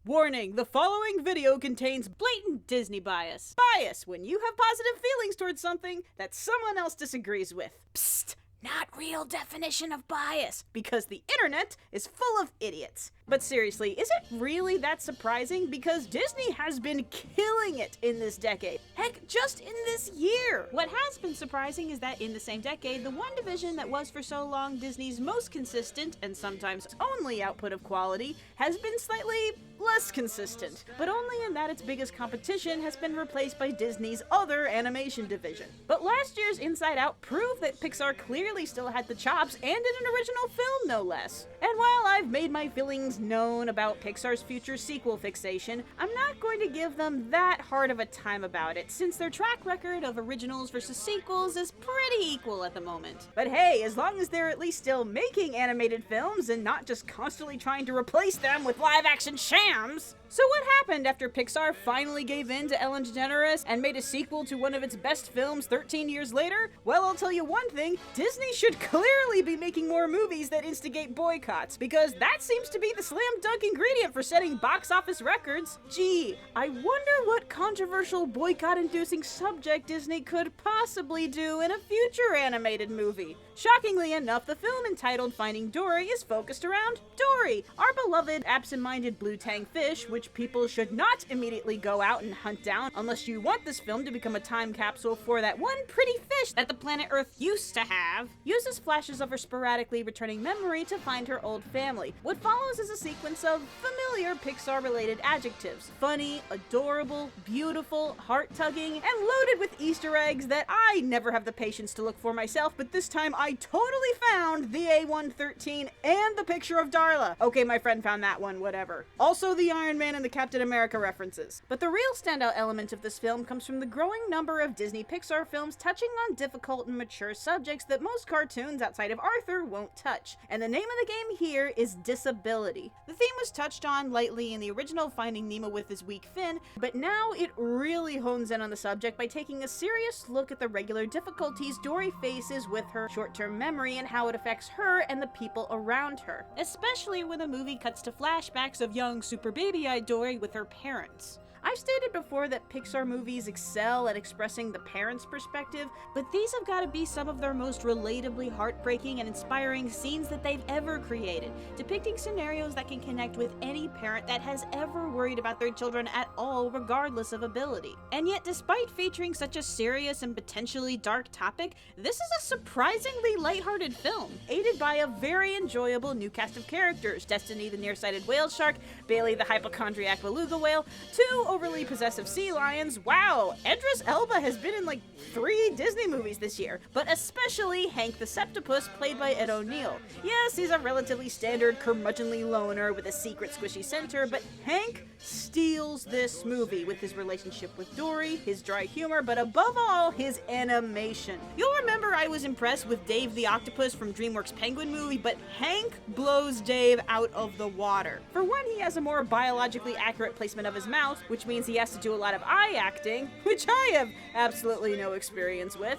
Warning, the following video contains blatant Disney bias. Bias when you have positive feelings towards something that someone else disagrees with. Psst, not real definition of bias, because the internet is full of idiots. But seriously, is it really that surprising? Because Disney has been killing it in this decade. Heck, just in this year! What has been surprising is that in the same decade, the one division that was for so long Disney's most consistent, and sometimes only output of quality, has been slightly less consistent, but only in that its biggest competition has been replaced by Disney's other animation division. But last year's Inside Out proved that Pixar clearly still had the chops, and in an original film no less. And while I've made my feelings known about Pixar's future sequel fixation, I'm not going to give them that hard of a time about it, since their track record of originals versus sequels is pretty equal at the moment. But hey, as long as they're at least still making animated films and not just constantly trying to replace them with live-action shams. So what happened after Pixar finally gave in to Ellen DeGeneres and made a sequel to one of its best films 13 years later? Well, I'll tell you one thing, Disney should clearly be making more movies that instigate boycotts, because that seems to be the slam dunk ingredient for setting box office records. Gee, I wonder what controversial boycott-inducing subject Disney could possibly do in a future animated movie. Shockingly enough, the film entitled Finding Dory is focused around Dory, our beloved absent-minded blue tang fish, which people should not immediately go out and hunt down unless you want this film to become a time capsule for that one pretty fish that the planet Earth used to have. Uses flashes of her sporadically returning memory to find her old family. What follows is a sequence of familiar Pixar-related adjectives. Funny, adorable, beautiful, heart-tugging, and loaded with Easter eggs that I never have the patience to look for myself, but this time I totally found the A113 and the picture of Darla. Okay, my friend found that one, whatever. Also the Iron Man and the Captain America references. But the real standout element of this film comes from the growing number of Disney Pixar films touching on difficult and mature subjects that most cartoons outside of Arthur won't touch. And the name of the game here is disability. The theme was touched on lightly in the original Finding Nemo with his weak fin, but now it really hones in on the subject by taking a serious look at the regular difficulties Dory faces with her short-term memory and how it affects her and the people around her. Especially when the movie cuts to flashbacks of young super baby-eyed Dory with her parents. I've stated before that Pixar movies excel at expressing the parents' perspective, but these have got to be some of their most relatably heartbreaking and inspiring scenes that they've ever created, depicting scenarios that can connect with any parent that has ever worried about their children at all, regardless of ability. And yet, despite featuring such a serious and potentially dark topic, this is a surprisingly lighthearted film, aided by a very enjoyable new cast of characters: Destiny the nearsighted whale shark, Bailey the hypochondriac beluga whale, two overly possessive sea lions. Wow, Idris Elba has been in like 3 Disney movies this year, but especially Hank the Septopus, played by Ed O'Neill. Yes, he's a relatively standard curmudgeonly loner with a secret squishy center, but Hank steals this movie with his relationship with Dory, his dry humor, but above all, his animation. You'll remember I was impressed with Dave the Octopus from DreamWorks' Penguin movie, but Hank blows Dave out of the water. For one, he has a more biologically accurate placement of his mouth, which means he has to do a lot of eye acting, which I have absolutely no experience with.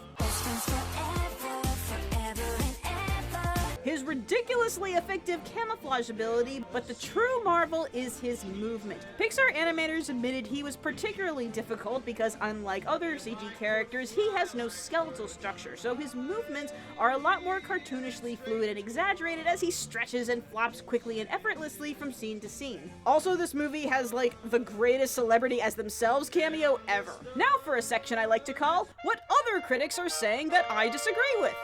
His ridiculously effective camouflage ability, but the true marvel is his movement. Pixar animators admitted he was particularly difficult because, unlike other CG characters, he has no skeletal structure, so his movements are a lot more cartoonishly fluid and exaggerated as he stretches and flops quickly and effortlessly from scene to scene. Also, this movie has like the greatest celebrity as themselves cameo ever. Now for a section I like to call What Other Critics Are Saying That I Disagree With.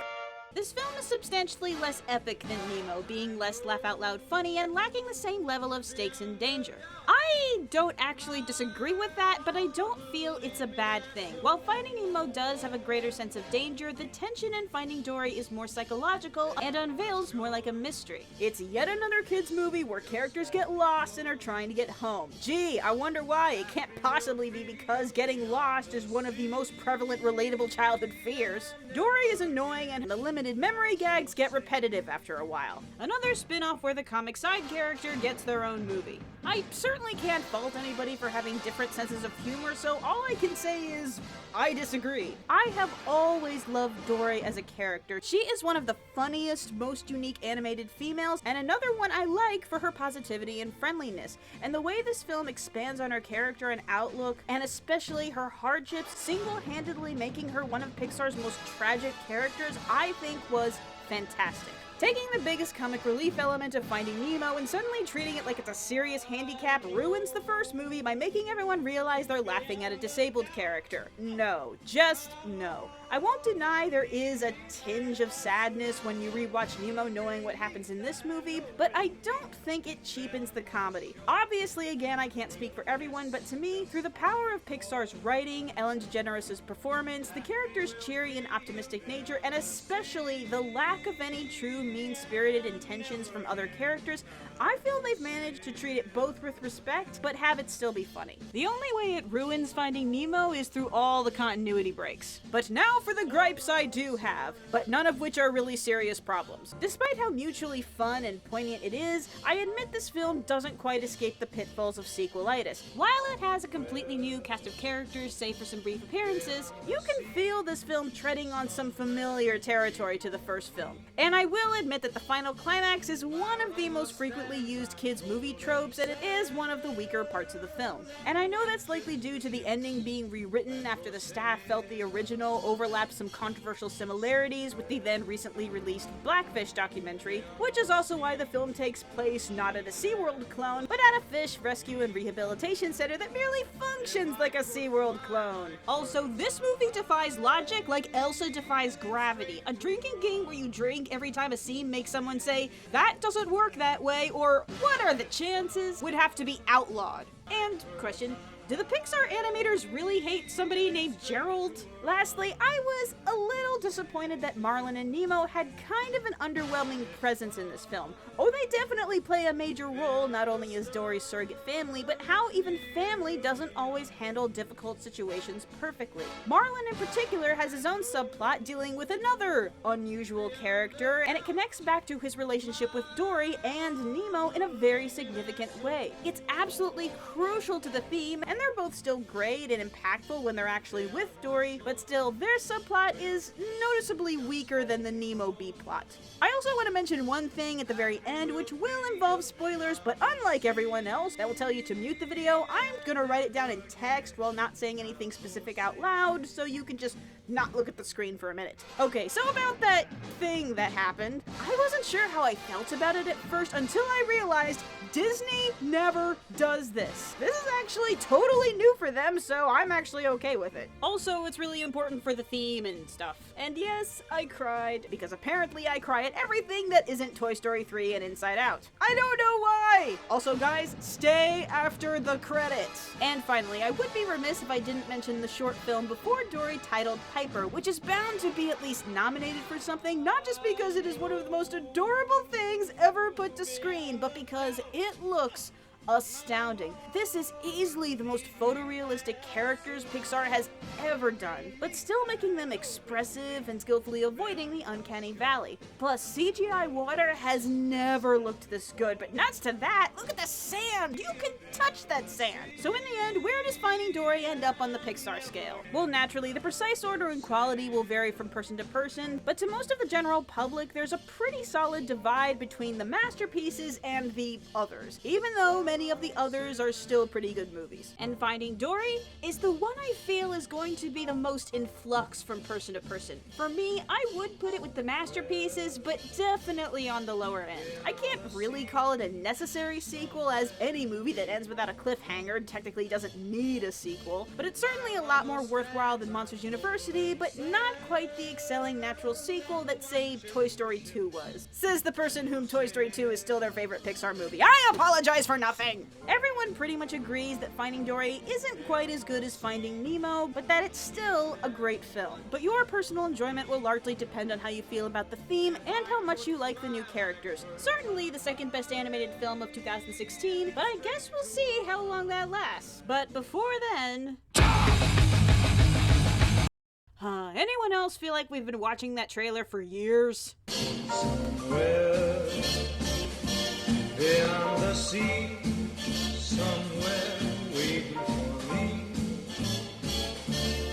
This film is substantially less epic than Nemo, being less laugh-out-loud funny and lacking the same level of stakes and danger. I don't actually disagree with that, but I don't feel it's a bad thing. While Finding Nemo does have a greater sense of danger, the tension in Finding Dory is more psychological and unveils more like a mystery. It's yet another kids movie where characters get lost and are trying to get home. Gee, I wonder why. It can't possibly be because getting lost is one of the most prevalent relatable childhood fears. Dory is annoying and the limited memory gags get repetitive after a while. Another spin-off where the comic side character gets their own movie. I certainly really can't fault anybody for having different senses of humor, so all I can say is, I disagree. I have always loved Dory as a character. She is one of the funniest, most unique animated females, and another one I like for her positivity and friendliness. And the way this film expands on her character and outlook, and especially her hardships, single-handedly making her one of Pixar's most tragic characters, I think was fantastic. Taking the biggest comic relief element of Finding Nemo and suddenly treating it like it's a serious handicap ruins the first movie by making everyone realize they're laughing at a disabled character. No, just no. I won't deny there is a tinge of sadness when you rewatch Nemo knowing what happens in this movie, but I don't think it cheapens the comedy. Obviously, again, I can't speak for everyone, but to me, through the power of Pixar's writing, Ellen DeGeneres' performance, the character's cheery and optimistic nature, and especially the lack of any true mean-spirited intentions from other characters, I feel they've managed to treat it both with respect, but have it still be funny. The only way it ruins Finding Nemo is through all the continuity breaks. But now for the gripes I do have, but none of which are really serious problems. Despite how mutually fun and poignant it is, I admit this film doesn't quite escape the pitfalls of sequelitis. While it has a completely new cast of characters, save for some brief appearances, you can feel this film treading on some familiar territory to the first film. And I will admit that the final climax is one of the most frequently used kids' movie tropes, and it is one of the weaker parts of the film. And I know that's likely due to the ending being rewritten after the staff felt the original overlapped some controversial similarities with the then recently released Blackfish documentary, which is also why the film takes place not at a SeaWorld clone, but at a fish rescue and rehabilitation center that merely functions like a SeaWorld clone. Also, this movie defies logic like Elsa defies gravity. A drinking game where you drink every time a scene makes someone say, "That doesn't work that way," or "What are the chances?" would have to be outlawed. And, question, do the Pixar animators really hate somebody named Gerald? Lastly, I was a little disappointed that Marlin and Nemo had kind of an underwhelming presence in this film. Oh, they definitely play a major role, not only as Dory's surrogate family, but how even family doesn't always handle difficult situations perfectly. Marlin in particular has his own subplot dealing with another unusual character, and it connects back to his relationship with Dory and Nemo in a very significant way. It's absolutely crucial to the theme, and they're both still great and impactful when they're actually with Dory, but still, their subplot is noticeably weaker than the Nemo B-plot. I also want to mention one thing at the very end, which will involve spoilers, but unlike everyone else that will tell you to mute the video, I'm gonna write it down in text while not saying anything specific out loud, so you can just not look at the screen for a minute. Okay, so about that thing that happened, I wasn't sure how I felt about it at first until I realized Disney never does this. This is actually totally new for them, so I'm actually okay with it. Also, it's really important for the theme and stuff. And yes, I cried, because apparently I cry at everything that isn't Toy Story 3 and Inside Out. I don't know why! Also guys, stay after the credits. And finally, I would be remiss if I didn't mention the short film before Dory titled Piper, which is bound to be at least nominated for something, not just because it is one of the most adorable things ever put to screen, but because it looks astounding. This is easily the most photorealistic characters Pixar has ever done, but still making them expressive and skillfully avoiding the uncanny valley. Plus, CGI water has never looked this good, but nuts to that, look at the sand! You can touch that sand! So in the end, where does Finding Dory end up on the Pixar scale? Well, naturally, the precise order and quality will vary from person to person, but to most of the general public, there's a pretty solid divide between the masterpieces and the others, even though many of the others are still pretty good movies. And Finding Dory is the one I feel is going to be the most in flux from person to person. For me, I would put it with the masterpieces, but definitely on the lower end. I can't really call it a necessary sequel, as any movie that ends without a cliffhanger technically doesn't need a sequel, but it's certainly a lot more worthwhile than Monsters University, but not quite the excelling natural sequel that, say, Toy Story 2 was. Says the person whom Toy Story 2 is still their favorite Pixar movie. I apologize for nothing! Everyone pretty much agrees that Finding Dory isn't quite as good as Finding Nemo, but that it's still a great film. But your personal enjoyment will largely depend on how you feel about the theme and how much you like the new characters. Certainly the second best animated film of 2016, but I guess we'll see how long that lasts. But before then... anyone else feel like we've been watching that trailer for years? Somewhere beyond the sea, somewhere